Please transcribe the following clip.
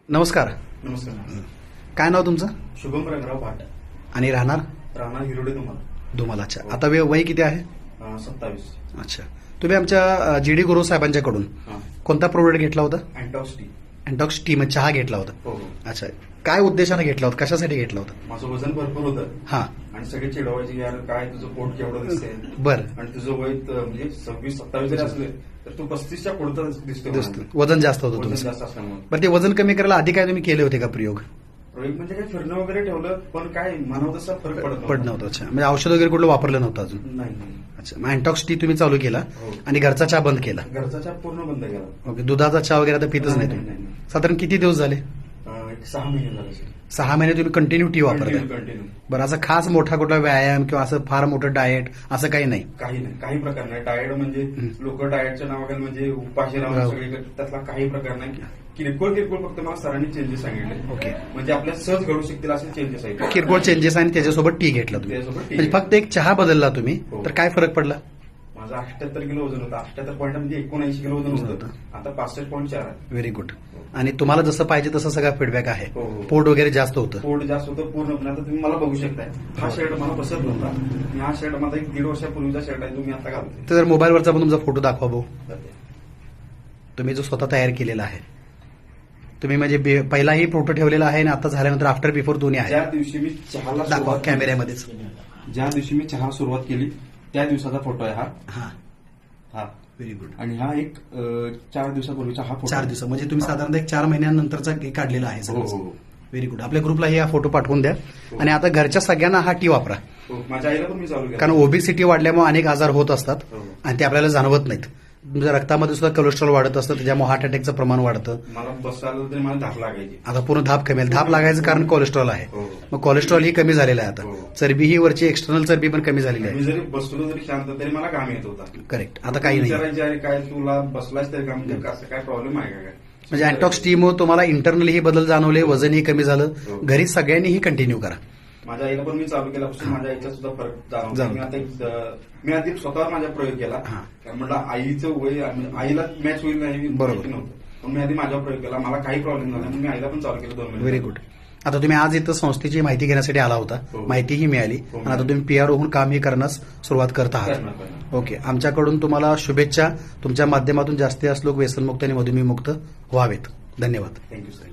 नमस्कार. नमस्कार. काय नाव तुमचं? शुभम रंगराव भाट. आणि राहणार राहणार हिरोडे तुम्हाला. धुमालाच्या. आता वय किती आहे? 27. अच्छा. तुम्ही आमच्या जीडी गुरु साहेबांच्याकडून कोणता प्रोडक्ट घेतला होता? अँटॉक्स टी. अँटॉक्स टी म्हणजे चहा घेतला होता. हो हो. अच्छा. काय उद्देशाने घेतला होता? कशासाठी घेतला होता? माझं वजन भरपूर होतं हा. आणि सगळे चिडवायचे यार काय तुझं पोट केवढं दिसतंय बरं. आणि तुझं वय म्हणजे 26-27 जरी असले तर तू 35च्या पुढचं दिसतोय. वजन जास्त होतं वजन तुमचं. जास्त असल्यामुळे बरं, ते वजन कमी करायला आधी काय तुम्ही केले होते का प्रयोग? प्रयोग म्हणजे काय फिरणं वगैरे ठेवलं पण काय म्हणावं तसा फरक पडत नव्हतं. अच्छा. म्हणजे औषध वगैरे कुठलं वापरलं नव्हतं अजून? नाही. अच्छा. मग अँटॉक्स टी तुम्ही चालू केला हो. आणि घरचा चहा बंद केला. घरचा चहा पूर्ण बंद केला. ओके. दुधाचा चहा वगैरे आता पितच नाही नाही, तुम्ही? नाही. साधारण किती दिवस झाले? एक 6 महिने झाले असेल. 6 महिने तुम्ही कंटिन्यू टी वापरताय? कंटिन्यू. बरं. असं खास मोठा कुठला व्यायाम किंवा असं फार मोठं डाएट असं काही नाही? काही नाही. काही प्रकार नाही. डाएट म्हणजे लोक डाएटच्या नावाखाली म्हणजे उपाशी राहून सगळे करतात. त्यातला काही प्रकार नाही. किरकोळ फक्त मला सरांनी चेंजेस सांगितले. ओके. म्हणजे आपल्या सहज घडू शकतील असे चेंजेस आहेत. किरकोळ चेंजेस आणि त्याच्यासोबत टी घेतला तुम्ही? त्याच्यासोबत टी म्हणजे फक्त एक चहा बदलला तुम्ही हो. तर काय फरक पडला? माझं 78 किलो वजन होतं. 78 पॉईंट म्हणजे 79 किलो वजन होतं. आता 65.4 आहे. Very good. आणि तुम्हाला जसं पाहिजे तसं सगळा फीडबॅक आहे? हो, हो. पोट वगैरे जास्त होतं? पोट जास्त होतं पूर्णपणे. आता तुम्ही मला बघू शकताय. हा शर्ट मला बसत नव्हता. आणि हा शर्ट माझा 1.5 वर्षापूर्वीचा शर्ट आहे. तुम्ही आता घालतोय. तर मोबाईलवरचा पण तुमचा फोटो दाखवा भाऊ. तुम्ही जो स्वतः तयार केलेला आहे. तुम्ही म्हणजे पहिलाही फोटो ठेवलेला आहे आणि आता झाल्यानंतर आफ्टर बिफोर दोन्ही आहे. ज्या दिवशी मी चहाला दाखवा सुरुवात केली- कॅमेऱ्यामध्येच. ज्या दिवशी मी चहा सुरुवात केली त्या दिवसाचा फोटो आहे हा. हा. हा. Very good. आणि हा एक 4 दिवसापूर्वीचा हा फोटो. 4 दिवस म्हणजे तुम्ही साधारणतः एक 4 महिन्यानंतरचा काढलेला आहे हो सगळं. हो. Very good. आपल्या ग्रुपलाही हा फोटो पाठवून द्या. आणि आता घरच्या सगळ्यांना हा टी वापरा. हो. माझ्या आईला पण मी चालू केलं. कारण ओबेसिटी वाढल्यामुळे अनेक आजार होत असतात हो. आणि ते आपल्याला जाणवत नाहीत. तुमच्या रक्तामध्ये सुद्धा कोलेस्ट्रॉल वाढत असतं, त्याच्यामुळे हार्ट अटॅकचं प्रमाण वाढतं. मला बसायला तरी मला धाप लागायची. आता पूर्ण धाप कमी धाप लागायचं कारण कोलेस्ट्रॉल आहे. हो. मग कोलेस्ट्रॉल ही कमी झालेलं आहे. हो. आता चरबी ही वरची एक्सटर्नल चरबी पण कमी झालेली मी आहे. जरी बसलो तरी शांत तरी मला काम येत होता. करेक्ट. आता काही नाही. विचारायचे अरे काय तुला बसलायच तरी काम म्हणजे असं काय प्रॉब्लेम आहे का काय? म्हणजे अँटॉक्स टीमुळे तुम्हाला इंटरनली बदल जाणवले, वजनही कमी झालं. हो. घरी सगळ्यांनीही कंटिन्यू करा. माझ्या आईला पण मी चालू केल्यापासून माझ्या आईचा सुद्धा फरक जाणवला. जाणवला. मी आधी स्वतःवर माझा प्रयोग केला. हा. कारण म्हटलं आईचं वय आईला मॅच होईल नाही बरोबर. माहिती नव्हतं. पण मी आधी माझ्यावर प्रयोग केला. मला काही प्रॉब्लेम झाला म्हणून मी आईला पण चालू केलं 2 महिने. Very good. आता तुम्ही आज इथं संस्थेची माहिती घेण्यासाठी आला होता. हो. माहितीही मिळाली हो. आणि आता तुम्ही पीआर होऊन कामही करण्यास सुरुवात करत आहात. करणार. ओके. आमच्याकडून तुम्हाला शुभेच्छा. तुमच्या माध्यमातून जास्तीत जास्त लोक व्यसनमुक्त आणि मधुमेहमुक्त व्हावेत. धन्यवाद. Thank you sir.